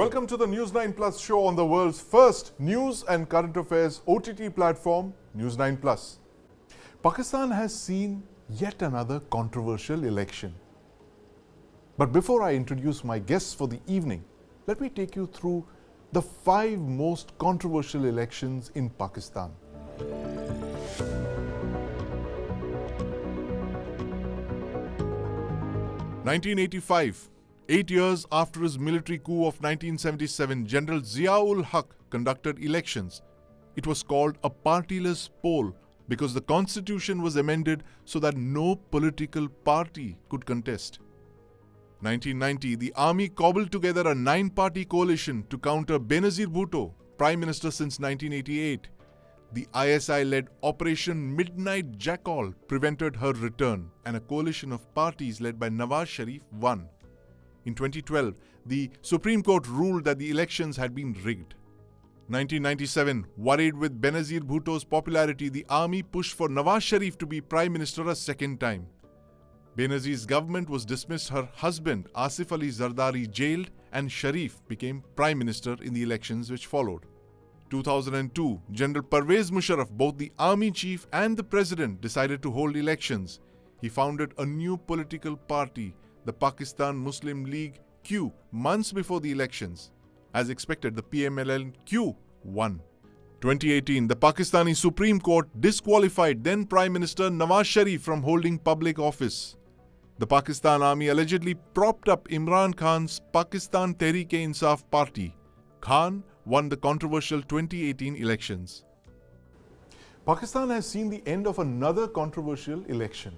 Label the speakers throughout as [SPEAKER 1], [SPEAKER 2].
[SPEAKER 1] Welcome to the News9 Plus Show on the world's first news and current affairs OTT platform, News9 Plus. Pakistan has seen yet another controversial election. But before I introduce my guests for the evening, let me take you through the 5 most controversial elections in Pakistan. (1985). 8 years after his military coup of 1977, General Zia-ul-Haq conducted elections. It was called a partyless poll because the constitution was amended so that no political party could contest. 1990, the army cobbled together a 9-party coalition to counter Benazir Bhutto, Prime Minister since 1988. The ISI-led Operation Midnight Jackal prevented her return, and a coalition of parties led by Nawaz Sharif won. In 2012, the Supreme Court ruled that the elections had been rigged. 1997, worried with Benazir Bhutto's popularity, the army pushed for Nawaz Sharif to be Prime Minister a second time. Benazir's government was dismissed, her husband Asif Ali Zardari jailed, and Sharif became Prime Minister in the elections which followed. 2002, General Pervez Musharraf, both the army chief and the president, decided to hold elections. He founded a new political party, the Pakistan Muslim League Q, months before the elections. As expected, the PMLN Q won. 2018, the Pakistani Supreme Court disqualified then Prime Minister Nawaz Sharif from holding public office. The Pakistan Army allegedly propped up Imran Khan's Pakistan Tehreek-e-Insaf party. Khan won the controversial 2018 elections. Pakistan has seen the end of another controversial election.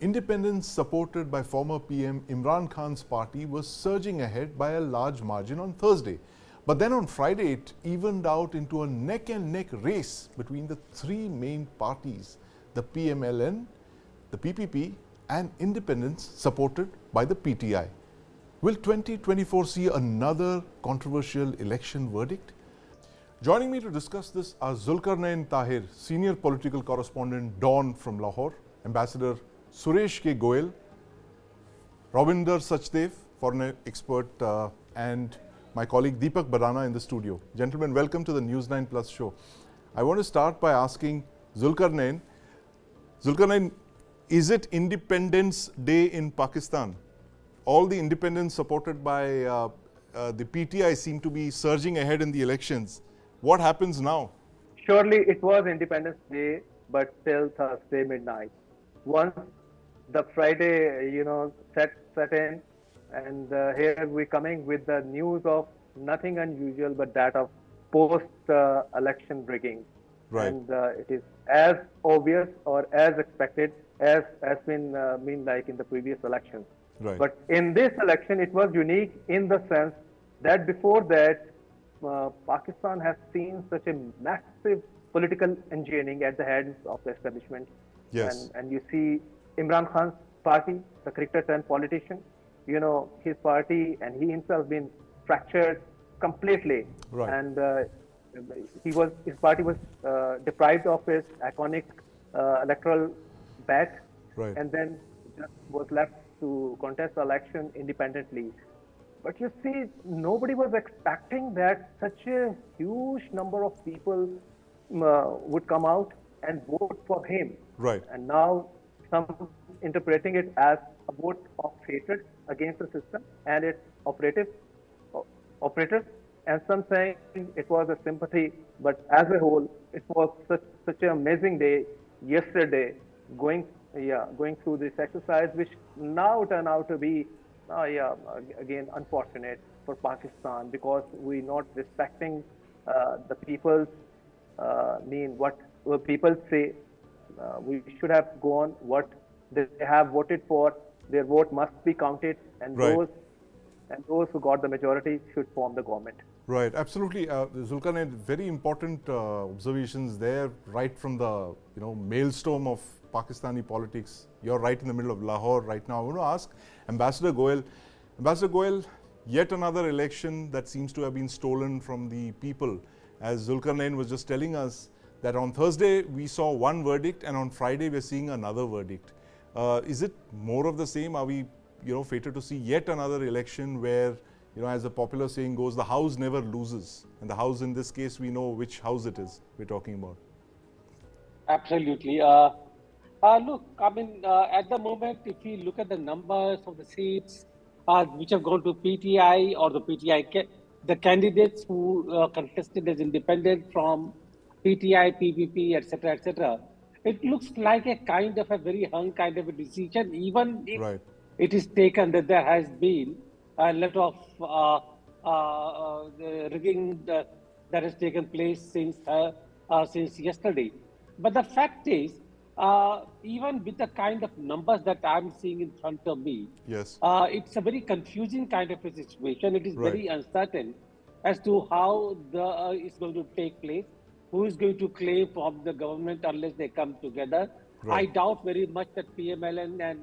[SPEAKER 1] Independents supported by former PM Imran Khan's party was surging ahead by a large margin on Thursday. But then on Friday, it evened out into a neck-and-neck race between the 3 main parties, the PMLN, the PPP, and independents supported by the PTI. Will 2024 see another controversial election verdict? Joining me to discuss this are Zulqernain Tahir, Senior Political Correspondent, Dawn from Lahore, Ambassador Suresh Goel, Robinder Sachdev, foreign expert, and my colleague Deepak Bhadana in the studio. Gentlemen, welcome to the News9 Plus Show. I want to start by asking Zulqernain. Zulqernain, is it Independence Day in Pakistan? All the independents supported by the PTI seem to be surging ahead in the elections. What happens now?
[SPEAKER 2] Surely it was Independence Day, but till Thursday midnight. Once the Friday, set in, and here we're coming with the news of nothing unusual but that of post-election rigging.
[SPEAKER 1] Right.
[SPEAKER 2] And it is as obvious or as expected as has been like in the previous elections.
[SPEAKER 1] Right.
[SPEAKER 2] But in this election, it was unique in the sense that before that, Pakistan has seen such a massive political engineering at the heads of the establishment.
[SPEAKER 1] Yes.
[SPEAKER 2] And you see Imran Khan's party, the cricketer turned politician, his party and he himself been fractured completely.
[SPEAKER 1] Right.
[SPEAKER 2] And his party was deprived of his iconic electoral bat.
[SPEAKER 1] Right.
[SPEAKER 2] And then just was left to contest the election independently. But you see, nobody was expecting that such a huge number of people would come out and vote for him.
[SPEAKER 1] Right.
[SPEAKER 2] And now some interpreting it as a vote of hatred against the system and its operators, and some saying it was a sympathy. But as a whole, it was such an amazing day yesterday, going through this exercise, which now turn out to be again unfortunate for Pakistan, because we're not respecting the people's what people say. We should have gone what they have voted for. Their vote must be counted, and
[SPEAKER 1] right.
[SPEAKER 2] those who got the majority should form the government.
[SPEAKER 1] Right, absolutely. Zulqernain, very important observations there, right from the maelstrom of Pakistani politics. You're right in the middle of Lahore right now. I want to ask Ambassador Goel. Ambassador Goel, yet another election that seems to have been stolen from the people. As Zulqernain was just telling us that on Thursday we saw one verdict and on Friday we're seeing another verdict. Is it more of the same? Are we fated to see yet another election where as the popular saying goes, the house never loses. And the house in this case, we know which house it is we're talking about.
[SPEAKER 3] Absolutely. Look, I mean, at the moment, if you look at the numbers of the seats which have gone to PTI or the PTI, the candidates who contested as independent from PTI, PPP, etc., it looks like a kind of a very hung kind of a decision, even if
[SPEAKER 1] Right.
[SPEAKER 3] it is taken that there has been a lot of rigging that has taken place since yesterday. But the fact is, even with the kind of numbers that I'm seeing in front of me,
[SPEAKER 1] Yes.
[SPEAKER 3] it's a very confusing kind of a situation. It is
[SPEAKER 1] Right.
[SPEAKER 3] very uncertain as to how it's going to take place, who is going to claim from the government unless they come together.
[SPEAKER 1] Right.
[SPEAKER 3] I doubt very much that PMLN and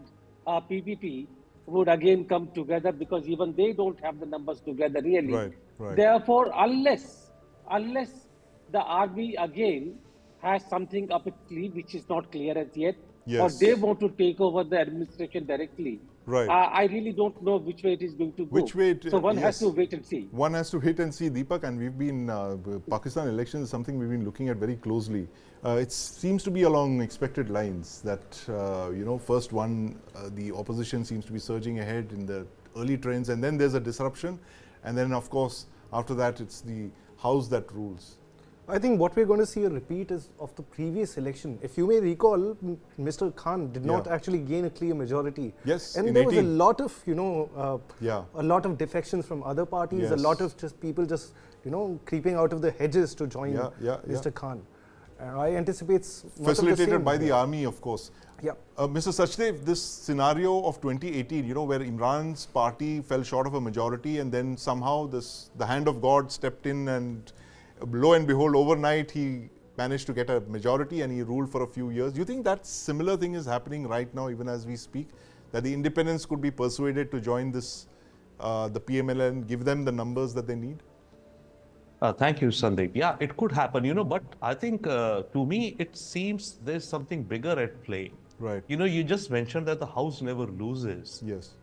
[SPEAKER 3] PPP would again come together because even they don't have the numbers together really.
[SPEAKER 1] Right. Right.
[SPEAKER 3] Therefore, unless the army again has something up its sleeve which is not clear as yet,
[SPEAKER 1] Yes.
[SPEAKER 3] or they want to take over the administration directly.
[SPEAKER 1] Right.
[SPEAKER 3] I really don't know which way it is going to go.
[SPEAKER 1] Which way
[SPEAKER 3] so one has
[SPEAKER 1] yes.
[SPEAKER 3] to wait and see.
[SPEAKER 1] One has to wait and see, Deepak, and we've been, Pakistan elections is something we've been looking at very closely. It seems to be along expected lines that, first the opposition seems to be surging ahead in the early trends, and then there's a disruption. And then, of course, after that, it's the house that rules.
[SPEAKER 4] I think what we're going to see a repeat is of the previous election. If you may recall, Mr. Khan did not actually gain a clear majority.
[SPEAKER 1] Yes,
[SPEAKER 4] and
[SPEAKER 1] in
[SPEAKER 4] there
[SPEAKER 1] 18.
[SPEAKER 4] was a lot of, a lot of defections from other parties,
[SPEAKER 1] Yes.
[SPEAKER 4] a lot of just people just, creeping out of the hedges to join Mr. Khan. I anticipate
[SPEAKER 1] facilitated by the army, of course.
[SPEAKER 4] Yeah.
[SPEAKER 1] Mr. Sachdev, this scenario of 2018, where Imran's party fell short of a majority, and then somehow the hand of God stepped in, and lo and behold, overnight he managed to get a majority and he ruled for a few years. Do you think that similar thing is happening right now, even as we speak? That the independents could be persuaded to join this, the PMLN, give them the numbers that they need?
[SPEAKER 5] Thank you, Sandeep. Yeah, it could happen, but I think to me, it seems there's something bigger at play.
[SPEAKER 1] Right.
[SPEAKER 5] You just mentioned that the house never loses.
[SPEAKER 1] Yes.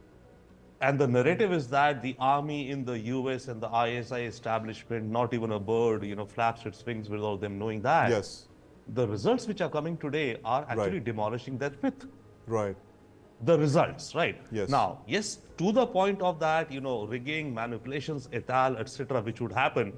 [SPEAKER 5] And the narrative is that the army in the US and the ISI establishment, not even a bird, flaps its wings without them knowing that.
[SPEAKER 1] Yes.
[SPEAKER 5] The results which are coming today are actually demolishing that myth.
[SPEAKER 1] Right.
[SPEAKER 5] The results, right?
[SPEAKER 1] Yes.
[SPEAKER 5] Now, yes, to the point of that, rigging, manipulations, et al., etc., which would happen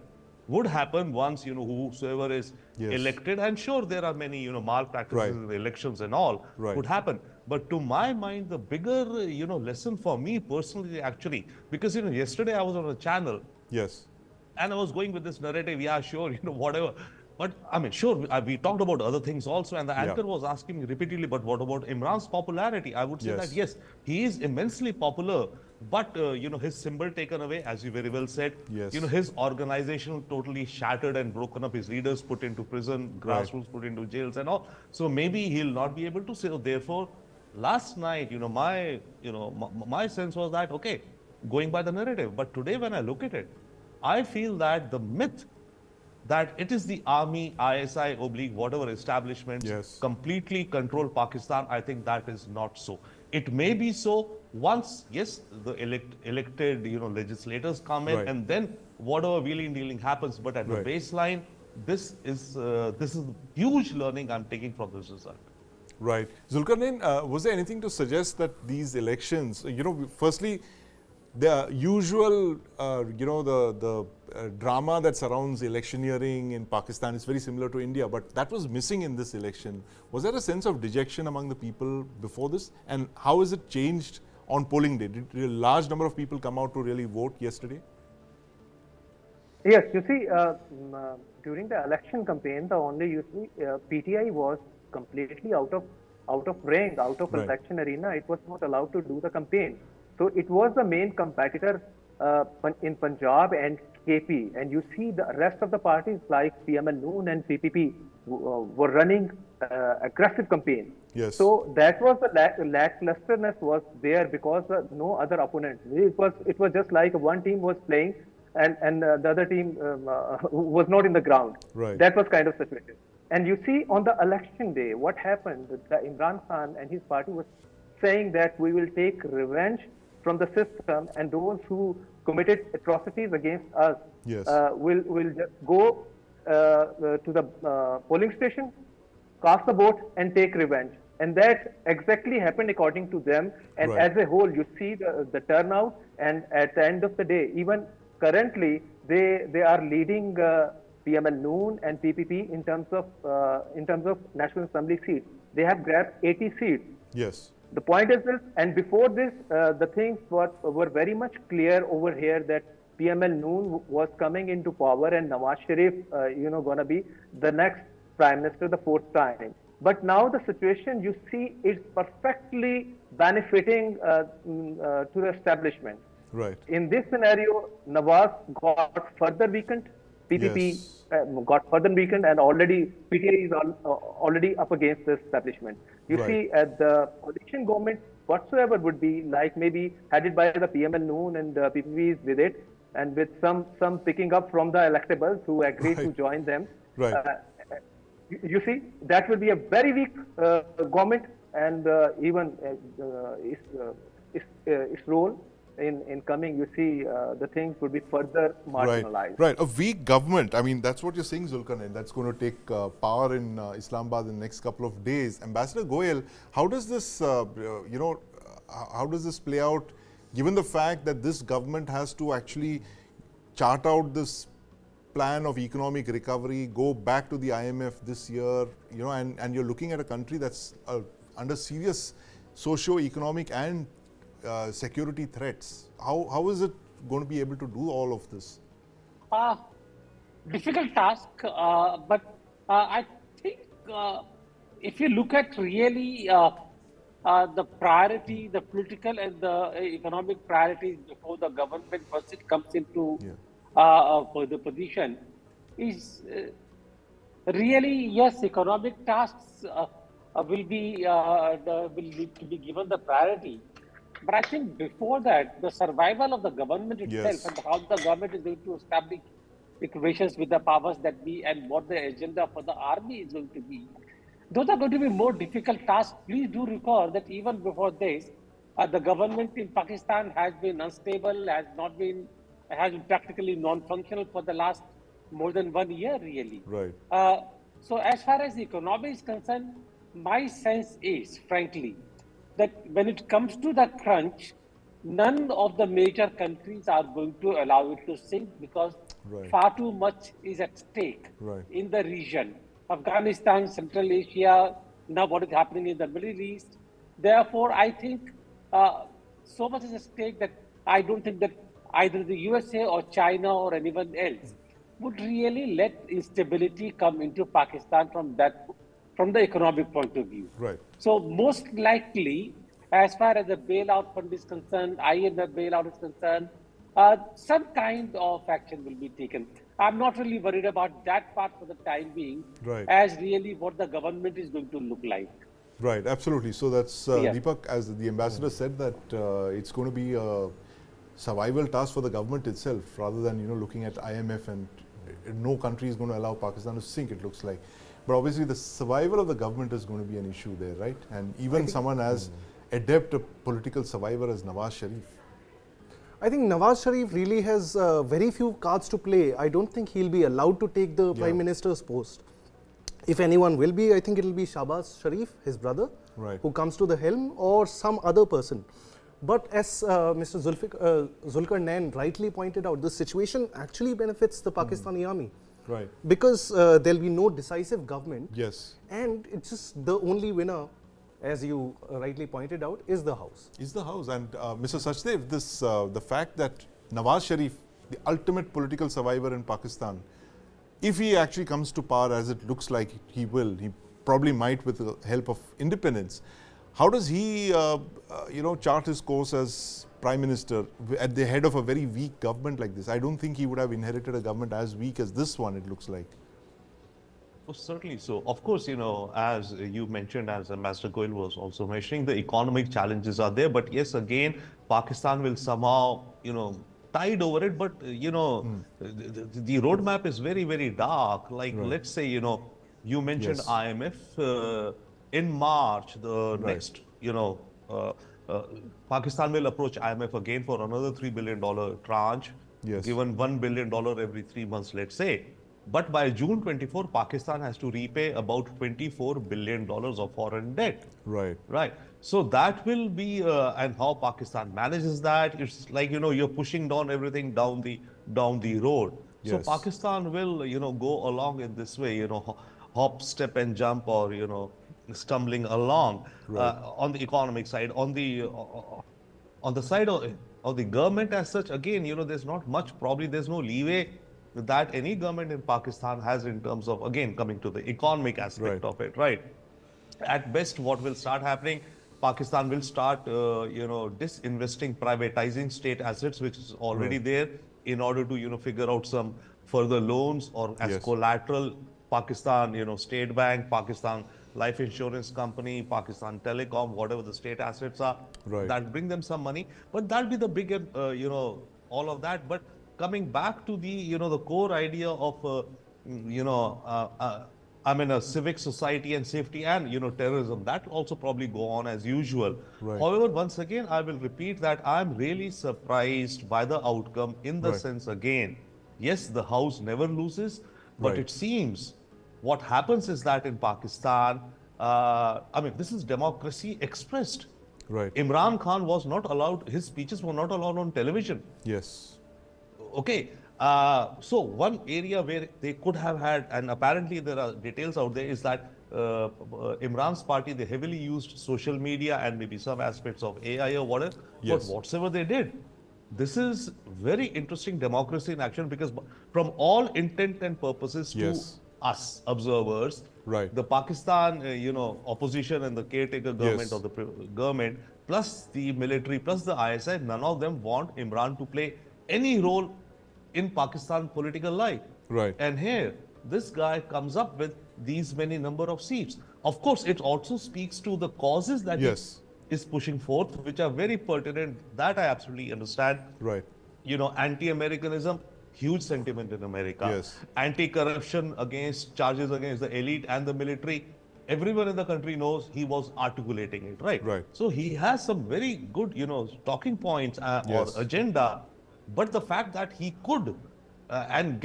[SPEAKER 5] once, whosoever is elected. And sure, there are many, malpractices in the elections and all would happen. But to my mind, the bigger, lesson for me personally, actually, because, yesterday I was on a channel.
[SPEAKER 1] Yes.
[SPEAKER 5] And I was going with this narrative, yeah, sure, whatever. But I mean, sure, we talked about other things also. And the anchor was asking me repeatedly, but what about Imran's popularity? I would say that, yes, he is immensely popular. But, his symbol taken away, as you very well said, his organization totally shattered and broken up, his leaders put into prison, grassroots put into jails and all. So maybe he'll not be able to say, therefore, last night, my sense was that, okay, going by the narrative. But today when I look at it, I feel that the myth that it is the army, ISI, whatever establishments completely control Pakistan, I think that is not so. It may be so once, yes, the elected, legislators come in, and then whatever wheeling and dealing happens. But at the baseline, this is huge learning I'm taking from this result.
[SPEAKER 1] Right. Zulqernain, was there anything to suggest that these elections, firstly, the usual, the drama that surrounds electioneering in Pakistan is very similar to India, but that was missing in this election. Was there a sense of dejection among the people before this? And how has it changed on polling day? Did a large number of people come out to really vote yesterday?
[SPEAKER 2] Yes, you see, during the election campaign, the only PTI was completely out of ring, out of election arena. It was not allowed to do the campaign. So it was the main competitor in Punjab and KP. And you see the rest of the parties like PMLN and PPP were running aggressive campaign.
[SPEAKER 1] Yes.
[SPEAKER 2] So that was the lacklusterness was there because no other opponent. It was just like one team was playing and the other team was not in the ground.
[SPEAKER 1] Right.
[SPEAKER 2] That was kind of situation. And you see on the election day, what happened, the Imran Khan and his party was saying that we will take revenge from the system, and those who committed atrocities against us will just go to the polling station, cast the vote, and take revenge. And that exactly happened according to them. And as a whole, you see the turnout. And at the end of the day, even currently, they are leading PML Noon and PPP in terms of National Assembly seats. They have grabbed 80 seats.
[SPEAKER 1] Yes.
[SPEAKER 2] The point is this, and before this, the things were very much clear over here that PML Noon was coming into power and Nawaz Sharif, going to be the next Prime Minister the 4th time. But now the situation you see is perfectly benefiting to the establishment.
[SPEAKER 1] Right.
[SPEAKER 2] In this scenario, Nawaz got further weakened. PPP got further weakened, and already PTI is already up against the establishment. You see, the coalition government whatsoever would be like maybe headed by the PML Noon and PPP is with it, and with some picking up from the electables who agreed to join them.
[SPEAKER 1] Right.
[SPEAKER 2] You see, that will be a very weak government, and even its role in coming, you see, the things would be further marginalized.
[SPEAKER 1] Right. A weak government. I mean, that's what you're saying, Zulqernain. That's going to take power in Islamabad in the next couple of days. Ambassador Goel, how does this, how does this play out, given the fact that this government has to actually chart out this plan of economic recovery, go back to the IMF this year, and you're looking at a country that's under serious socio-economic and security threats. How is it going to be able to do all of this?
[SPEAKER 3] Difficult task, but I think if you look at really the priority, the political and the economic priorities before the government first it comes into for the position, is really, yes, economic tasks will need to be given the priority. But I think before that, the survival of the government itself and how the government is going to establish equations with the powers that be and what the agenda for the army is going to be, those are going to be more difficult tasks. Please do recall that even before this, the government in Pakistan has been unstable, has been practically non-functional for the last more than 1 year, really.
[SPEAKER 1] Right.
[SPEAKER 3] So as far as the economy is concerned, my sense is, frankly, that when it comes to the crunch, none of the major countries are going to allow it to sink because far too much is at stake in the region. Afghanistan, Central Asia, now what is happening in the Middle East. Therefore, I think so much is at stake that I don't think that either the USA or China or anyone else would really let instability come into Pakistan from the economic point of view.
[SPEAKER 1] Right.
[SPEAKER 3] So most likely, as far as the bailout fund is concerned, IMF bailout is concerned, some kind of action will be taken. I'm not really worried about that part for the time being, as really what the government is going to look like.
[SPEAKER 1] Right, absolutely. So that's Deepak, as the ambassador said, that it's going to be a survival task for the government itself, rather than looking at IMF, and no country is going to allow Pakistan to sink, it looks like. But obviously the survival of the government is going to be an issue there, right? And even someone as adept a political survivor as Nawaz Sharif.
[SPEAKER 4] I think Nawaz Sharif really has very few cards to play. I don't think he'll be allowed to take the Prime Minister's post. If anyone will be, I think it will be Shahbaz Sharif, his brother, who comes to the helm, or some other person. But as Mr. Zulqernain rightly pointed out, the situation actually benefits the Pakistani army.
[SPEAKER 1] Right.
[SPEAKER 4] Because there'll be no decisive government.
[SPEAKER 1] Yes.
[SPEAKER 4] And it's just the only winner, as you rightly pointed out, is the House.
[SPEAKER 1] Is the House. And Mr. Sachdev, this the fact that Nawaz Sharif, the ultimate political survivor in Pakistan, if he actually comes to power, as it looks like he will, he probably might with the help of independence. How does he, chart his course as Prime Minister at the head of a very weak government like this? I don't think he would have inherited a government as weak as this one, it looks like.
[SPEAKER 5] Oh, certainly so. Of course, as you mentioned, as Ambassador Goel was also mentioning, the economic challenges are there. But yes, again, Pakistan will somehow, tide over it. But, the roadmap is very, very dark. Like, let's say, you mentioned IMF. In March, the next, Pakistan will approach IMF again for another $3 billion tranche, given $1 billion every 3 months, let's say. But by June 24, Pakistan has to repay about $24 billion of foreign debt. Right. So that will be, and how Pakistan manages that, it's like, you're pushing down everything down the road. So Pakistan will, go along in this way, hop, step and jump, or, stumbling along on the economic side. On the side of the government as such, again, there's not much, probably there's no leeway that any government in Pakistan has in terms of, again, coming to the economic aspect of it, right? At best, what will start happening, Pakistan will start, disinvesting, privatizing state assets, which is already there, in order to, figure out some further loans or as collateral. Pakistan, State Bank, Pakistan Life Insurance Company, Pakistan Telecom, whatever the state assets are, that bring them some money. But that'll be the bigger, all of that. But coming back to the, the core idea of, a civic society and safety and, terrorism, that also probably go on as usual. However, once again, I will repeat that I'm really surprised by the outcome in the sense, again, yes, the House never loses, but it seems what happens is that in Pakistan, this is democracy expressed. Imran Khan was not allowed, his speeches were not allowed on television. Okay. So one area where they could have had, and apparently there are details out there, is that Imran's party, they heavily used social media and maybe some aspects of AI or whatever, but whatsoever they did, this is very interesting democracy in action, because from all intent and purposes to us observers, the Pakistan, opposition and the caretaker government or the government, plus the military, plus the ISI, none of them want Imran to play any role in Pakistan political life. And here, this guy comes up with these many number of seats. Of course, it also speaks to the causes that he is pushing forth, which are very pertinent, that I absolutely understand. Anti-Americanism, huge sentiment in America. Anti-corruption, against charges against the elite and the military, everyone in the country knows he was articulating it, right? So he has some very good, talking points or agenda. But the fact that he could and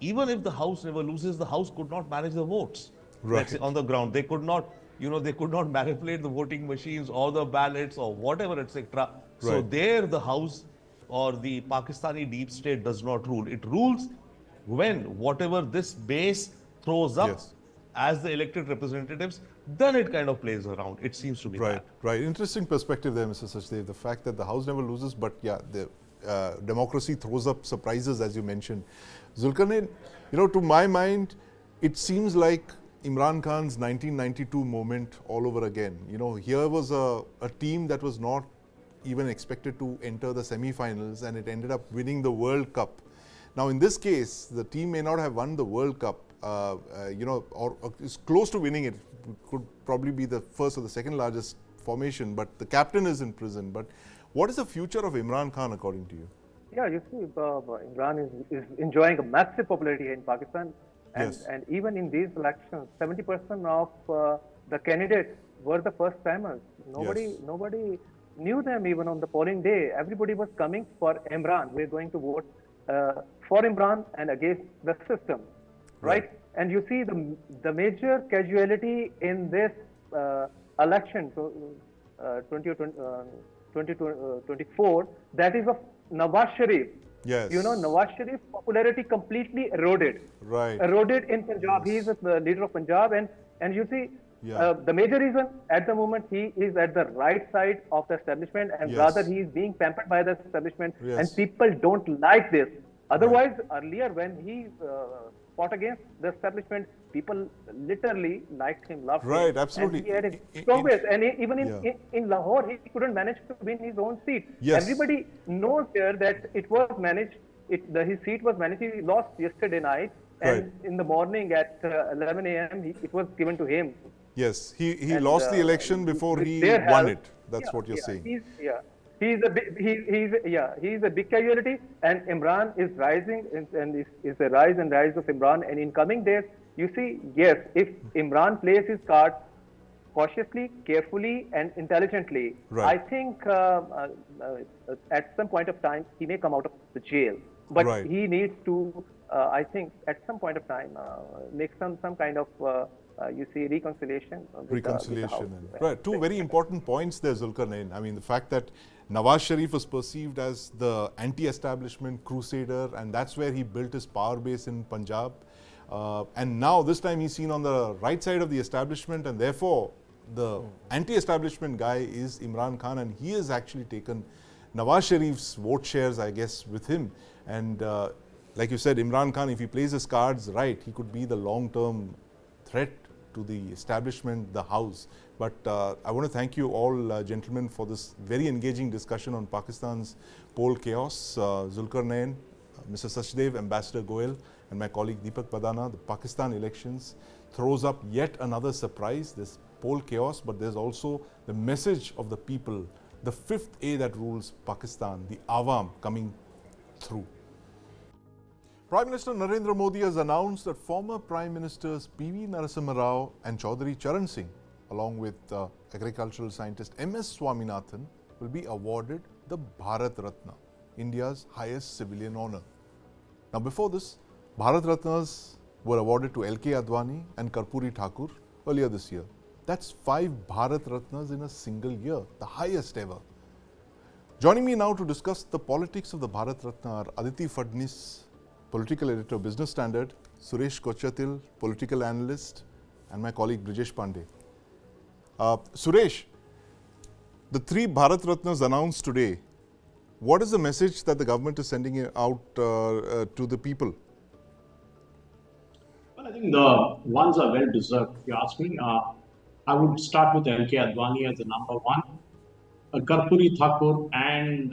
[SPEAKER 5] even if the House never loses, the House could not manage the votes. Let's say on the ground, they could not, they could not manipulate the voting machines or the ballots or whatever, etc. So there, the House or the Pakistani deep state does not rule. It rules when whatever this base throws up as the elected representatives, then it kind of plays around. It seems to be that.
[SPEAKER 1] Interesting perspective there, Mr. Sachdev. The fact that the House never loses, but the democracy throws up surprises, as you mentioned. Zulqernain, to my mind, it seems like Imran Khan's 1992 moment all over again. Here was a team that was not even expected to enter the semi-finals, and it ended up winning the World Cup. Now, in this case, the team may not have won the World Cup, or is close to winning it. Could probably be the first or the second largest formation, but the captain is in prison. But what is the future of Imran Khan, according to you?
[SPEAKER 2] Yeah, you see, Imran is enjoying a massive popularity in Pakistan. And even in these elections, 70% of the candidates were the first timers. Nobody knew them even on the polling day. Everybody was coming for Imran. We're going to vote for Imran and against the system, right? And you see the major casualty in this election, 2024, that is of Nawaz Sharif. Nawaz Sharif's popularity completely eroded. Eroded in Punjab. He is the leader of Punjab, and you see, the major reason at the moment he is at the right side of the establishment, and rather he is being pampered by the establishment, and people don't like this. Otherwise, earlier when he fought against the establishment, people literally liked him, loved him.
[SPEAKER 1] Absolutely.
[SPEAKER 2] And he had a strong base. And even in Lahore, he couldn't manage to win his own seat. Everybody knows here that it was managed, his seat was managed. He lost yesterday night, and in the morning at 11 a.m., it was given to him.
[SPEAKER 1] He lost the election before he won it. That's what you're saying.
[SPEAKER 2] He's a big casualty, and Imran is rising, and is a rise of Imran. And in coming days, you see, if Imran plays his cards cautiously, carefully, and intelligently.
[SPEAKER 1] Right.
[SPEAKER 2] I think at some point of time he may come out of the jail, but
[SPEAKER 1] Right.
[SPEAKER 2] he needs to, I think, at some point of time make some kind of you see reconciliation. With the House.
[SPEAKER 1] Right. Two very important points there, Zulqernain. I mean, the fact that Nawaz Sharif was perceived as the anti-establishment crusader, and that's where he built his power base in Punjab. And now this time he's seen on the right side of the establishment, and therefore the anti-establishment guy is Imran Khan, and he has actually taken Nawaz Sharif's vote shares, I guess, with him. And like you said, Imran Khan, if he plays his cards right, he could be the long-term threat to the establishment, the house. But I want to thank you all, gentlemen, for this very engaging discussion on Pakistan's poll chaos. Zulqernain, Mr. Sachdev, Ambassador Goel, and my colleague Deepak Bhadana. The Pakistan elections throws up yet another surprise. There's poll chaos, but there's also the message of the people, the fifth A that rules Pakistan, the Awam, coming through. Prime Minister Narendra Modi has announced that former Prime Ministers P.V. Narasimha Rao and Chaudhary Charan Singh, along with agricultural scientist M.S. Swaminathan, will be awarded the Bharat Ratna, India's highest civilian honor. Now, before this, Bharat Ratnas were awarded to L.K. Advani and Karpuri Thakur earlier this year. That's 5 Bharat Ratnas in a single year, the highest ever. Joining me now to discuss the politics of the Bharat Ratna are Aditi Fadnis, political editor, Business Standard, Suresh Kochatil, political analyst, and my colleague Brijesh Pandey. Suresh, the 3 Bharat Ratnas announced today, what is the message that the government is sending out to the people?
[SPEAKER 6] Well, I think the ones are well deserved, if you ask me. I would start with L.K. Advani as the number 1, Karpuri Thakur and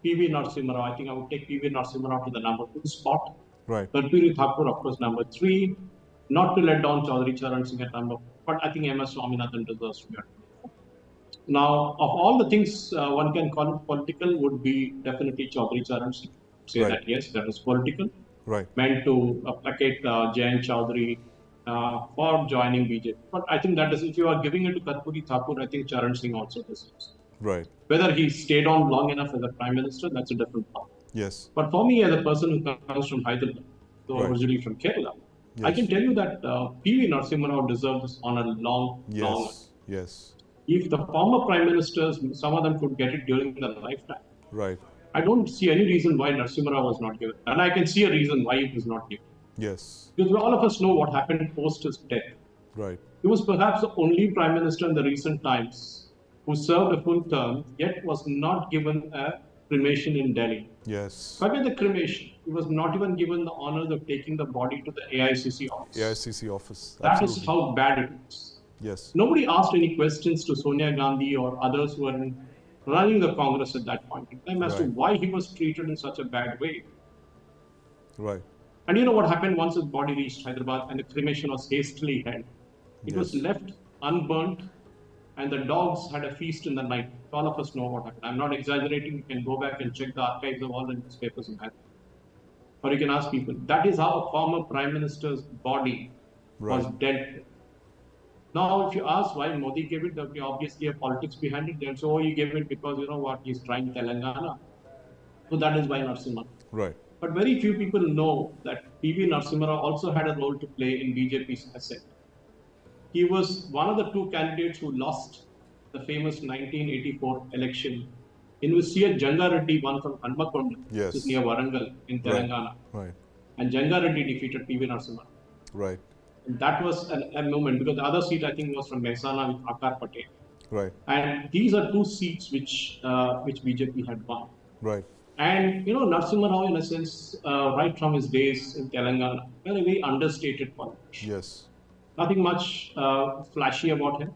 [SPEAKER 6] P.V. Narasimha Rao. I think I would take P.V. Narasimha Rao to the number 2 spot.
[SPEAKER 1] Right.
[SPEAKER 6] Karpuri Thakur, of course, number 3. Not to let down Chaudhary Charan Singh at number 4, but I think M.S. Swaminathan deserves to be at number 4. Now, of all the things one can call it political, would be definitely Chaudhary Charan Singh. Say
[SPEAKER 1] Right.
[SPEAKER 6] that yes, that is political.
[SPEAKER 1] Right.
[SPEAKER 6] Meant to placate Jayant Chaudhary for joining BJP. But I think that is, if you are giving it to Karpuri Thakur, I think Charan Singh also deserves.
[SPEAKER 1] Right.
[SPEAKER 6] Whether he stayed on long enough as a Prime Minister, that's a different problem.
[SPEAKER 1] Yes.
[SPEAKER 6] But for me, as a person who comes from Hyderabad, so
[SPEAKER 1] Right.
[SPEAKER 6] originally from Kerala, I
[SPEAKER 1] Yes.
[SPEAKER 6] can tell you that P.V. Narasimha Rao deserves this honor long.
[SPEAKER 1] Yes. Yes.
[SPEAKER 6] If the former Prime Ministers, some of them could get it during their lifetime,
[SPEAKER 1] Right.
[SPEAKER 6] I don't see any reason why Narasimha Rao was not given. And I can see a reason why it was not given.
[SPEAKER 1] Yes.
[SPEAKER 6] Because all of us know what happened post his death.
[SPEAKER 1] Right.
[SPEAKER 6] He was perhaps the only Prime Minister in the recent times who served a full term, yet was not given a cremation in Delhi.
[SPEAKER 1] Yes.
[SPEAKER 6] Forget the cremation. He was not even given the honor of taking the body to the AICC office.
[SPEAKER 1] AICC office.
[SPEAKER 6] That
[SPEAKER 1] Absolutely.
[SPEAKER 6] is how bad it was.
[SPEAKER 1] Yes.
[SPEAKER 6] Nobody asked any questions to Sonia Gandhi or others who were running the Congress at that point in time as to
[SPEAKER 1] Right.
[SPEAKER 6] why he was treated in such a bad way.
[SPEAKER 1] Right.
[SPEAKER 6] And you know what happened once his body reached Hyderabad and the cremation was hastily held? It was
[SPEAKER 1] Yes.
[SPEAKER 6] left unburnt and the dogs had a feast in the night. All of us know what happened. I'm not exaggerating. You can go back and check the archives of all the newspapers in Hyderabad. Or you can ask people. That is how a former Prime Minister's body was
[SPEAKER 1] Right.
[SPEAKER 6] dealt with. Now, if you ask why Modi gave it, there will be obviously a politics behind it. They'll say, oh, he gave it because, you know what, he's trying Telangana. So that is why Narasimha.
[SPEAKER 1] Right.
[SPEAKER 6] But very few people know that P.V. Narasimha Rao also had a role to play in BJP's ascent. He was one of the 2 candidates who lost the famous 1984 election in which C.H. Janga Reddy won from Hanmakonda,
[SPEAKER 1] Yes.
[SPEAKER 6] which is near Warangal in Telangana.
[SPEAKER 1] Right.
[SPEAKER 6] And Janga Reddy defeated P.V. Narasimha Rao.
[SPEAKER 1] Right.
[SPEAKER 6] And that was a moment because the other seat I think was from Mehsana with Akar Patel.
[SPEAKER 1] Right.
[SPEAKER 6] And these are 2 seats which BJP had won.
[SPEAKER 1] Right.
[SPEAKER 6] And you know, Narasimha Rao, in a sense, right from his days in Telangana, very, very understated politician.
[SPEAKER 1] Yes.
[SPEAKER 6] Nothing much flashy about him.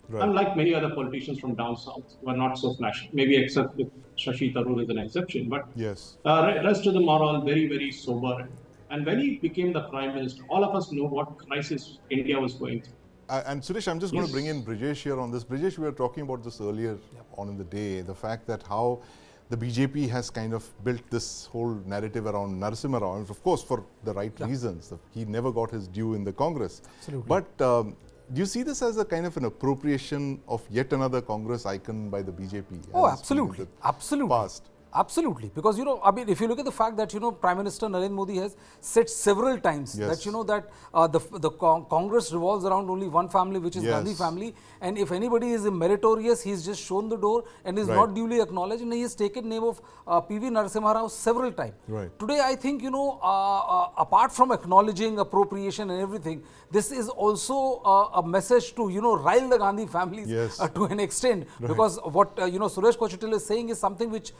[SPEAKER 1] Right.
[SPEAKER 6] Unlike many other politicians from down south who are not so flashy, maybe except with Shashi Tharoor is an exception. But
[SPEAKER 1] Yes.
[SPEAKER 6] rest of them are all very, very sober. And when he became the Prime Minister, all of us know what crisis India was going through.
[SPEAKER 1] And Suresh, I'm just going to
[SPEAKER 6] Yes.
[SPEAKER 1] bring in Brijesh here on this. Brijesh, we were talking about this earlier on in the day, the fact that how the BJP has kind of built this whole narrative around Narasimha Rao, and of course for the right reasons. He never got his due in the Congress.
[SPEAKER 4] Absolutely.
[SPEAKER 1] But Do you see this as a kind of an appropriation of yet another Congress icon by the BJP?
[SPEAKER 7] Oh,
[SPEAKER 1] as it's been in
[SPEAKER 7] absolutely.
[SPEAKER 1] the
[SPEAKER 7] Absolutely.
[SPEAKER 1] Past?
[SPEAKER 7] Absolutely. Because, I mean, if you look at the fact that, Prime Minister Narendra Modi has said several times
[SPEAKER 1] Yes.
[SPEAKER 7] that, the Congress revolves around only one family, which is
[SPEAKER 1] Yes.
[SPEAKER 7] Gandhi family. And if anybody is meritorious, he's just shown the door and is
[SPEAKER 1] Right.
[SPEAKER 7] not duly acknowledged. And he has taken name of PV Narasimha Rao several times.
[SPEAKER 1] Right.
[SPEAKER 7] Today, I think, apart from acknowledging appropriation and everything, this is also a message to, rile the Gandhi families
[SPEAKER 1] Yes.
[SPEAKER 7] to an extent. Because what, Suresh Kochitil is saying is something which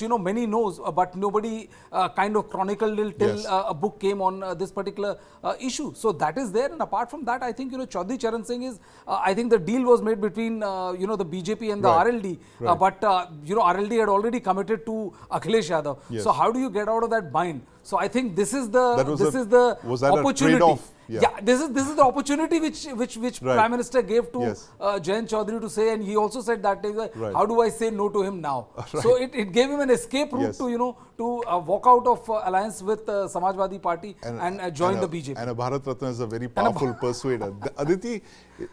[SPEAKER 7] many knows, but nobody kind of chronicled it till
[SPEAKER 1] Yes.
[SPEAKER 7] a book came on this particular issue. So that is there. And apart from that, I think, Chaudhary Charan Singh is, I think the deal was made between, the BJP and the
[SPEAKER 1] Right.
[SPEAKER 7] RLD.
[SPEAKER 1] Right.
[SPEAKER 7] But, RLD had already committed to Akhilesh Yadav.
[SPEAKER 1] Yes.
[SPEAKER 7] So how do you get out of that bind? So I think this is the
[SPEAKER 1] That was was that a
[SPEAKER 7] opportunity.
[SPEAKER 1] trade-off? Yeah.
[SPEAKER 7] This is the opportunity which
[SPEAKER 1] Right.
[SPEAKER 7] Prime Minister gave to
[SPEAKER 1] Yes.
[SPEAKER 7] Jayant Chaudhary to say, and he also said that day,
[SPEAKER 1] Right.
[SPEAKER 7] how do I say no to him now? So it gave him an escape route
[SPEAKER 1] Yes.
[SPEAKER 7] to walk out of alliance with Samajwadi Party and join the BJP.
[SPEAKER 1] And a Bharat Ratna is a very powerful persuader. Aditi,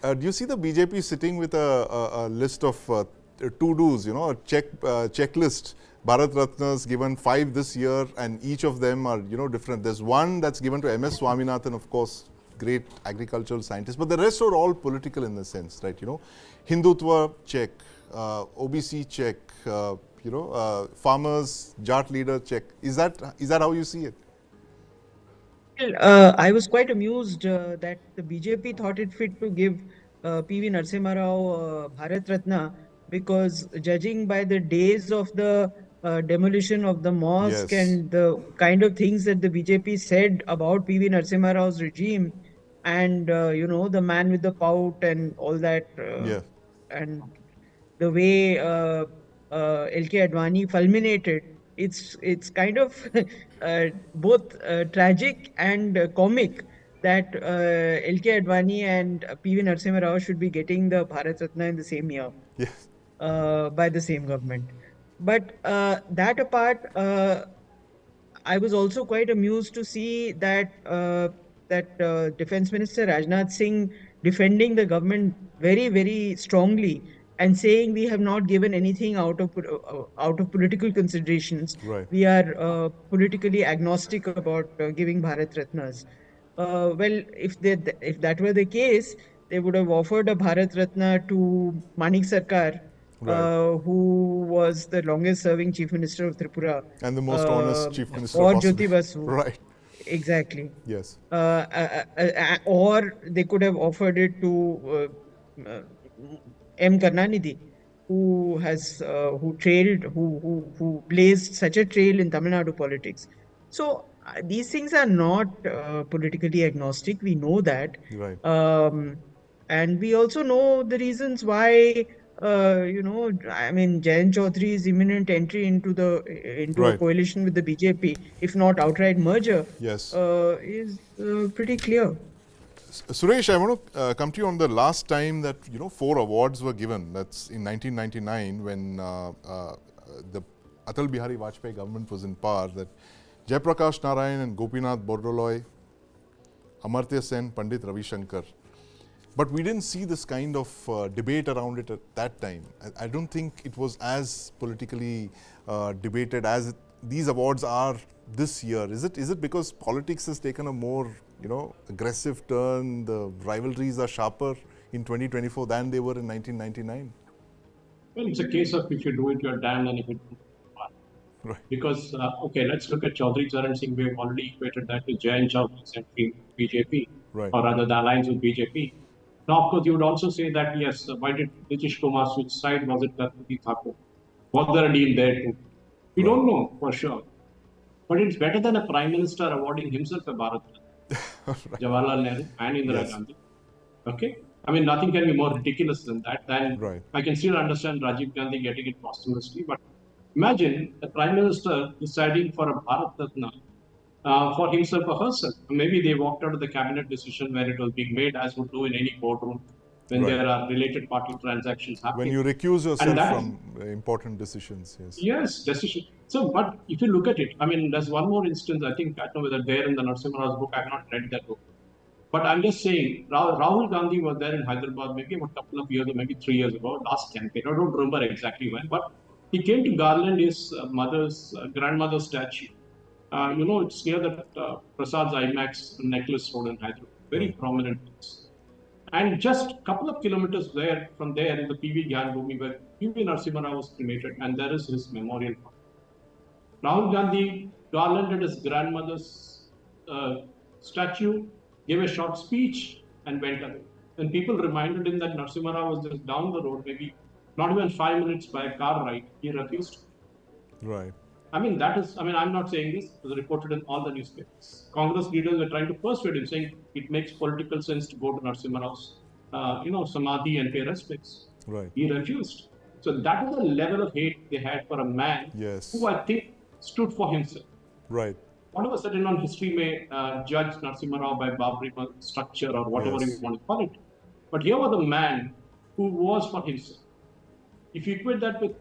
[SPEAKER 1] do you see the BJP sitting with a list of to-dos, a checklist? Bharat Ratnas given 5 this year, and each of them are, different. There's one that's given to MS Swaminathan, of course, great agricultural scientist, but the rest are all political in the sense, right? Hindutva, check, OBC, check, farmers, Jat leader, check. Is that how you see it?
[SPEAKER 8] Well, I was quite amused that the BJP thought it fit to give PV Narasimha Rao Bharat Ratna, because judging by the days of the demolition of the mosque
[SPEAKER 1] Yes.
[SPEAKER 8] and the kind of things that the BJP said about PV Narasimha Rao's regime, and the man with the pout and all that,
[SPEAKER 1] Yeah.
[SPEAKER 8] and the way LK Advani fulminated, it's kind of both tragic and comic that LK Advani and PV Narasimha Rao should be getting the Bharat Ratna in the same year
[SPEAKER 1] Yes.
[SPEAKER 8] by the same government. But that apart, I was also quite amused to see that Defence Minister Rajnath Singh defending the government very, very strongly and saying we have not given anything out of political considerations.
[SPEAKER 1] Right.
[SPEAKER 8] We are politically agnostic about giving Bharat Ratnas. Well, if that were the case, they would have offered a Bharat Ratna to Manik Sarkar,
[SPEAKER 1] Right.
[SPEAKER 8] who was the longest serving Chief Minister of Tripura.
[SPEAKER 1] And the most honest Chief Minister
[SPEAKER 8] Or
[SPEAKER 1] possible.
[SPEAKER 8] Jyoti Basu.
[SPEAKER 1] Right.
[SPEAKER 8] Exactly.
[SPEAKER 1] Yes.
[SPEAKER 8] Or they could have offered it to M. Karnanidhi, who blazed such a trail in Tamil Nadu politics. So these things are not politically agnostic. We know that.
[SPEAKER 1] Right.
[SPEAKER 8] And we also know the reasons why, Jayant Chaudhary's imminent entry into a
[SPEAKER 1] Right.
[SPEAKER 8] coalition with the BJP, if not outright merger,
[SPEAKER 1] Yes.
[SPEAKER 8] is pretty clear.
[SPEAKER 1] Suresh, I want to come to you on the last time that 4 awards were given. That's in 1999 when the Atal Bihari Vajpayee government was in power. That Jayaprakash Narayan and Gopinath Bordoloi, Amartya Sen, Pandit Ravi Shankar. But we didn't see this kind of debate around it at that time. I don't think it was as politically debated as these awards are this year. Is it because politics has taken a more aggressive turn? The rivalries are sharper in 2024 than they were in 1999.
[SPEAKER 6] Well, it's a case of if you do it, you're damned, and if you do it,
[SPEAKER 1] Right.
[SPEAKER 6] because, let's look at Chaudhary Charan Singh. We have already equated that with Jayant Chaudhary's entry in BJP,
[SPEAKER 1] Right.
[SPEAKER 6] or rather the alliance with BJP. Now, of course, you would also say that, yes, why did Nitish Kumar switch side? Was it that Thakur? Was there a deal there too? We don't know for sure. But it's better than a Prime Minister awarding himself a Bharat Ratna, Jawaharlal Nehru and Indira
[SPEAKER 1] Yes.
[SPEAKER 6] Gandhi. Okay? I mean, nothing can be more ridiculous than that. Then
[SPEAKER 1] Right.
[SPEAKER 6] I can still understand Rajiv Gandhi getting it posthumously, but imagine the Prime Minister deciding for a Bharat Ratna for himself or herself. Maybe they walked out of the cabinet decision where it was being made, as would do in any boardroom when
[SPEAKER 1] Right.
[SPEAKER 6] there are related party transactions happening.
[SPEAKER 1] When you recuse yourself
[SPEAKER 6] that-
[SPEAKER 1] from important decisions, yes.
[SPEAKER 6] Yes, decision. So, but if you look at it, I mean, there's one more instance. I think I don't know whether there in the Narasimha Rao's book. I've not read that book. But I'm just saying, Rahul Gandhi was there in Hyderabad maybe a couple of years, or maybe 3 years ago, last campaign. I don't remember exactly when, but he came to garland his grandmother's statue. It's near that Prasad's IMAX necklace road in Hyderabad, very prominent place. And just a couple of kilometers from there is the PV Gyan Bhumi where PV Narasimha Rao was cremated, and there is his memorial. Rahul Gandhi garlanded his grandmother's statue, gave a short speech, and went away. And people reminded him that Narasimha Rao was just down the road, maybe not even 5 minutes by a car ride. He refused.
[SPEAKER 1] Right.
[SPEAKER 6] I'm not saying this, it was reported in all the newspapers. Congress leaders were trying to persuade him, saying it makes political sense to go to Narasimha Rao's, Samadhi and pay respects.
[SPEAKER 1] Right.
[SPEAKER 6] He refused. So that was the level of hate they had for a man who I think stood for himself.
[SPEAKER 1] Right.
[SPEAKER 6] Whatever certain on history may judge Narasimha Rao by Babri structure or whatever you want to call it. But here was a man who was for himself. If you equate that with,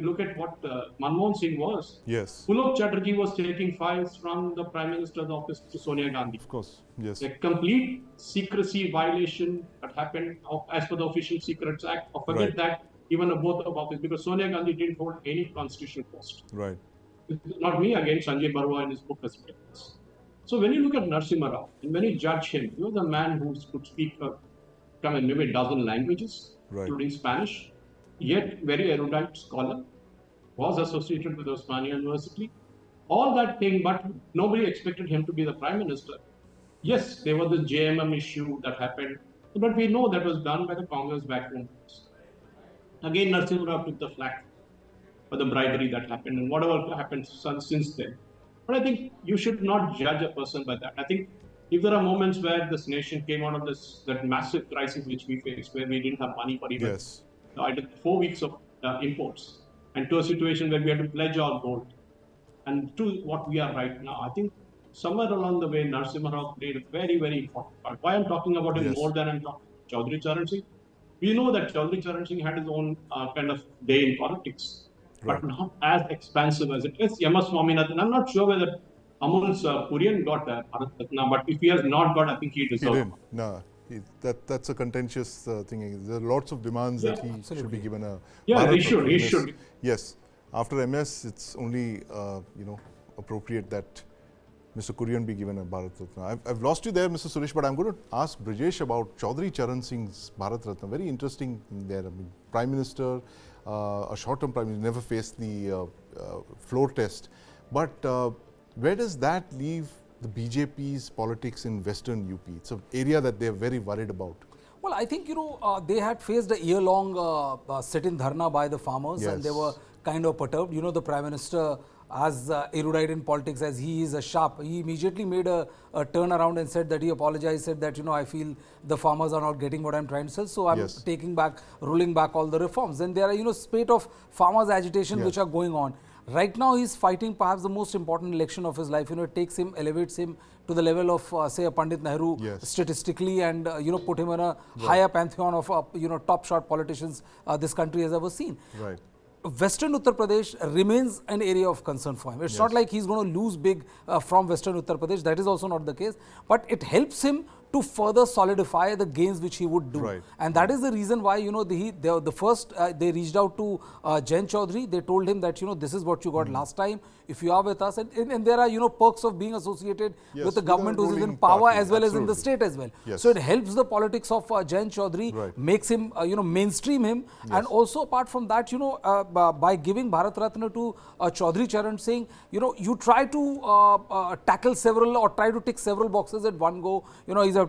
[SPEAKER 6] look at what Manmohan Singh was.
[SPEAKER 1] Yes.
[SPEAKER 6] Pulok Chatterjee was taking files from the Prime Minister's office to Sonia Gandhi.
[SPEAKER 1] Of course, yes.
[SPEAKER 6] A complete secrecy violation that happened as per the Official Secrets Act. Or forget that, even a both of office, because Sonia Gandhi didn't hold any constitutional post.
[SPEAKER 1] Right.
[SPEAKER 6] Not me, again, Sanjay Barua in his book has written this. So when you look at Narasimha Rao, and when you judge him, he was a man who could speak maybe a dozen languages, including Spanish, yet very erudite scholar, was associated with Osmania University. All that thing, but nobody expected him to be the Prime Minister. Yes, there was the JMM issue that happened, but we know that was done by the Congress backroom. Again, Narasimha Rao took the flak for the bribery that happened and whatever happened since then. But I think you should not judge a person by that. I think if there are moments where this nation came out of that massive crisis which we faced, where we didn't have money for even 4 weeks of imports, and to a situation where we had to pledge our gold, and to what we are right now, I think somewhere along the way, Narasimha Rao played a very, very important part. Why I'm talking about him more than I'm talking about Chaudhry Charan Singh? We know that Chaudhry Charan Singh had his own kind of day in politics, but not as expansive as it is. M.S. Swaminathan, I'm not sure whether Amul's Kurian got Bharat Ratna, but if he has not got, I think he deserves it.
[SPEAKER 1] No, that's a contentious thing. There are lots of demands that he should be given a.
[SPEAKER 6] He should.
[SPEAKER 1] Yes, after MS, it's only appropriate that Mr. Kurian be given a Bharat Ratna. I've lost you there, Mr. Suresh, but I'm going to ask Brijesh about Chaudhry Charan Singh's Bharat Ratna. Very interesting there. I mean, Prime Minister, a short-term Prime Minister, never faced the floor test. But where does that leave the BJP's politics in Western UP? It's an area that they're very worried about.
[SPEAKER 7] Well, I think, they had faced a year-long sit-in dharna by the farmers, and they were kind of perturbed. The Prime Minister, as erudite in politics as he is, a sharp, he immediately made a turnaround and said that he apologized, said that, I feel the farmers are not getting what I'm trying to sell, so I'm rolling back all the reforms. Then there are, spate of farmers' agitation which are going on. Right now, he's fighting perhaps the most important election of his life. It takes him, elevates him to the level of, say, a Pandit Nehru statistically, and, put him in a higher pantheon of, top shot politicians this country has ever seen.
[SPEAKER 1] Right.
[SPEAKER 7] Western Uttar Pradesh remains an area of concern for him. It's not like he's going to lose big from Western Uttar Pradesh. That is also not the case. But it helps him to further solidify the gains which he would do.
[SPEAKER 1] Right.
[SPEAKER 7] And that is the reason why, the first, they reached out to Jain Chaudhary. They told him that, this is what you got last time. If you are with us, and there are, perks of being associated with the government who is in power as well as in the state as well. So it helps the politics of Jain Chaudhary, makes him, mainstream him. And also apart from that, by giving Bharat Ratna to Chaudhry Charan Singh, you try to tackle several or try to tick several boxes at one go.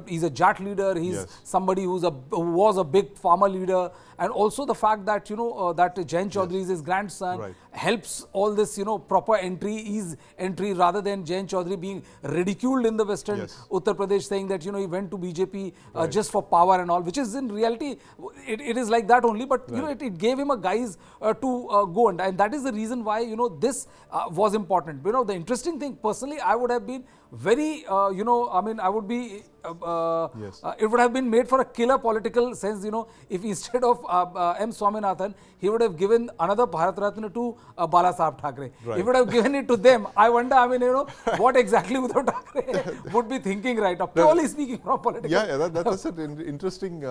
[SPEAKER 7] He's a Jat leader, he's somebody who was a big farmer leader, and also the fact that, that Jain Chaudhary is his grandson helps all this, proper entry rather than Jain Chaudhary being ridiculed in the Western Uttar Pradesh, saying that, he went to BJP just for power and all, which is in reality, it is like that only, but, it gave him a guise to go, and that is the reason why, this was important. The interesting thing, personally, I would have been very, I would be, it would have been made for a killer political sense, if instead of M. Swaminathan, he would have given another Bharat Ratna to Bala Saheb Thackeray.
[SPEAKER 1] Right.
[SPEAKER 7] He would have given it to them. I wonder, I mean, what exactly Uddhav Thackeray would be thinking right now, purely speaking from political.
[SPEAKER 1] Yeah, that's an interesting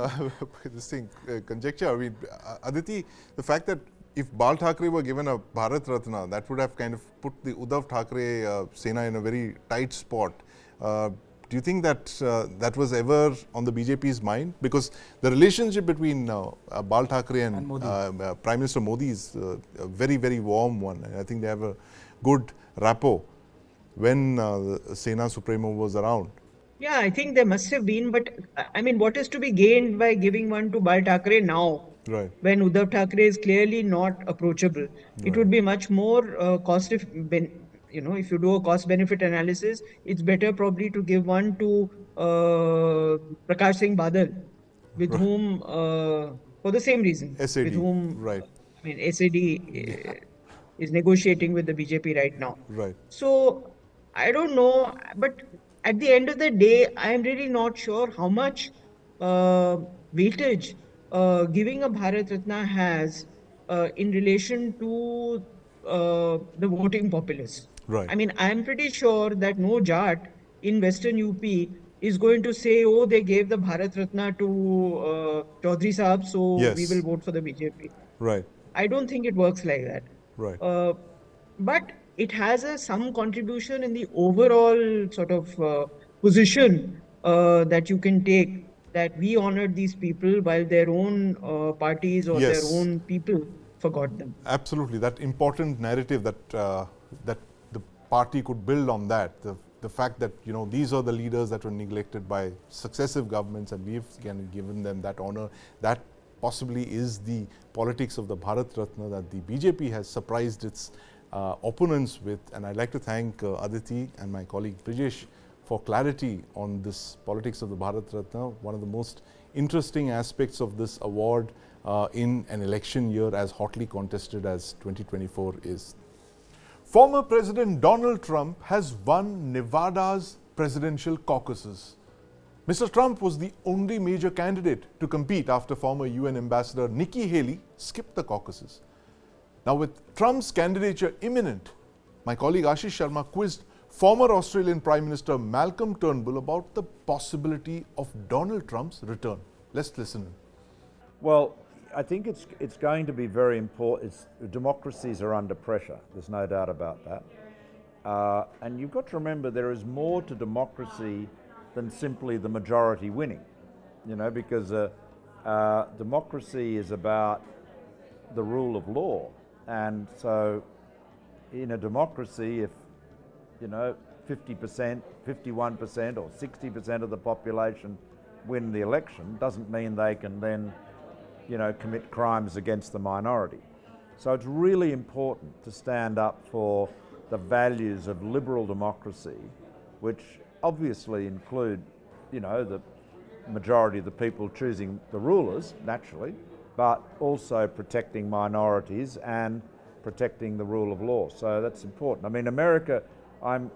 [SPEAKER 1] conjecture. I mean, Aditi, the fact that if Bal Thackeray were given a Bharat Ratna, that would have kind of put the Uddhav Thackeray Sena in a very tight spot. Do you think that that was ever on the BJP's mind? Because the relationship between Bal Thackeray and Prime Minister Modi is a very, very warm one. And I think they have a good rapport when the Sena Supremo was around.
[SPEAKER 8] Yeah, I think there must have been, but I mean, what is to be gained by giving one to Bal Thackeray now?
[SPEAKER 1] Right.
[SPEAKER 8] When Uddhav Thackeray is clearly not approachable. It would be much more if you do a cost-benefit analysis, it's better probably to give one to Prakash Singh Badal, with whom, for the same reason,
[SPEAKER 1] SAD,
[SPEAKER 8] with whom,
[SPEAKER 1] right.
[SPEAKER 8] I mean, SAD is negotiating with the BJP right now.
[SPEAKER 1] Right.
[SPEAKER 8] So, I don't know, but at the end of the day, I am really not sure how much weightage giving a Bharat Ratna has in relation to the voting populace.
[SPEAKER 1] Right.
[SPEAKER 8] I mean, I'm pretty sure that no Jat in Western UP is going to say, oh, they gave the Bharat Ratna to Chaudhry Sahab, so we will vote for the BJP.
[SPEAKER 1] Right.
[SPEAKER 8] I don't think it works like that.
[SPEAKER 1] Right.
[SPEAKER 8] But it has some contribution in the overall sort of position that you can take, that we honored these people while their own parties or their own people forgot them.
[SPEAKER 1] Absolutely. That important narrative that that the party could build on that. The fact that, these are the leaders that were neglected by successive governments and we've given them that honor, that possibly is the politics of the Bharat Ratna that the BJP has surprised its opponents with. And I'd like to thank Aditi and my colleague Brijesh for clarity on this politics of the Bharat Ratna, one of the most interesting aspects of this award in an election year as hotly contested as 2024 is. Former President Donald Trump has won Nevada's presidential caucuses. Mr. Trump was the only major candidate to compete after former UN Ambassador Nikki Haley skipped the caucuses. Now, with Trump's candidature imminent, my colleague Ashish Sharma quizzed former Australian Prime Minister Malcolm Turnbull about the possibility of Donald Trump's return. Let's listen in.
[SPEAKER 9] Well, I think it's going to be very important. Democracies are under pressure. There's no doubt about that. And you've got to remember there is more to democracy than simply the majority winning. Because democracy is about the rule of law. And so in a democracy, if 50%, 51% or 60% of the population win the election, doesn't mean they can then commit crimes against the minority. So it's really important to stand up for the values of liberal democracy, which obviously include, the majority of the people choosing the rulers, naturally, but also protecting minorities and protecting the rule of law. So that's important. I mean, America, I am,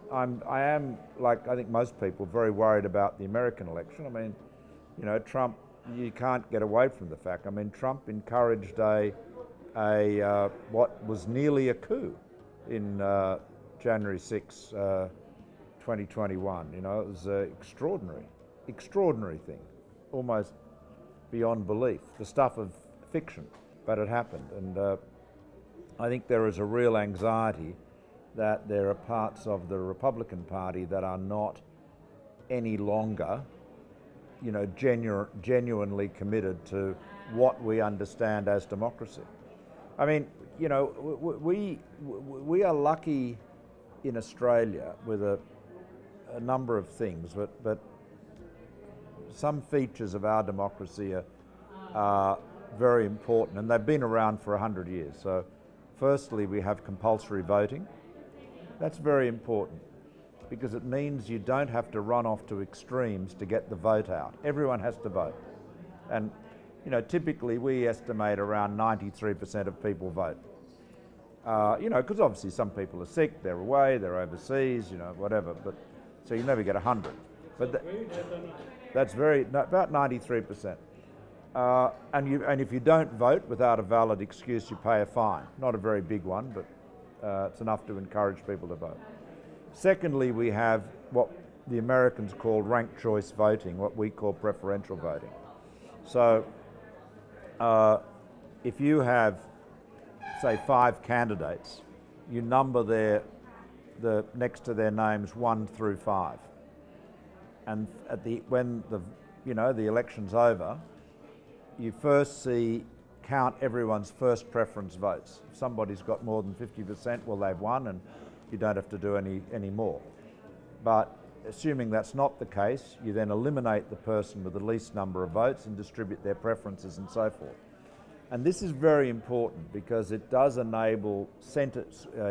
[SPEAKER 9] like I think most people, very worried about the American election. I mean, Trump, you can't get away from the fact. I mean, Trump encouraged what was nearly a coup in January 6, 2021. It was an extraordinary thing, almost beyond belief, the stuff of fiction, but it happened. And I think there is a real anxiety that there are parts of the Republican Party that are not any longer genuinely committed to what we understand as democracy. I mean, we are lucky in Australia with a number of things, but some features of our democracy are very important, and they've been around for 100 years. So firstly, we have compulsory voting. That's very important, because it means you don't have to run off to extremes to get the vote out. Everyone has to vote. And, typically we estimate around 93% of people vote. Because obviously some people are sick, they're away, they're overseas, whatever, but so you never get 100. But that's about 93%. and if you don't vote without a valid excuse, you pay a fine. Not a very big one, but it's enough to encourage people to vote. Secondly, we have what the Americans call ranked choice voting, what we call preferential voting. So if you have, say, 5 candidates, you number the next to their names 1 through 5. And when the election's over, you first count everyone's first preference votes. If somebody's got more than 50%, well, they've won, and you don't have to do any more. But assuming that's not the case, you then eliminate the person with the least number of votes and distribute their preferences and so forth. And this is very important because it does enable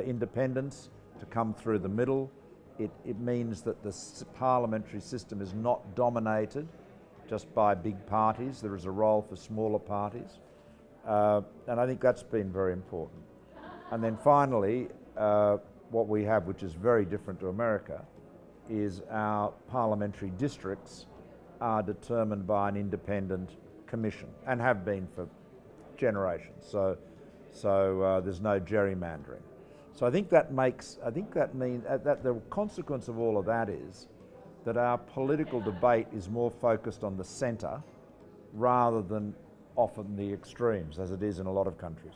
[SPEAKER 9] independence to come through the middle. It means that the parliamentary system is not dominated just by big parties. There is a role for smaller parties. And I think that's been very important. And then finally, what we have, which is very different to America, is our parliamentary districts are determined by an independent commission and have been for generations. So there's no gerrymandering. So I think that means that the consequence of all of that is that our political debate is more focused on the centre rather than often the extremes, as it is in a lot of countries.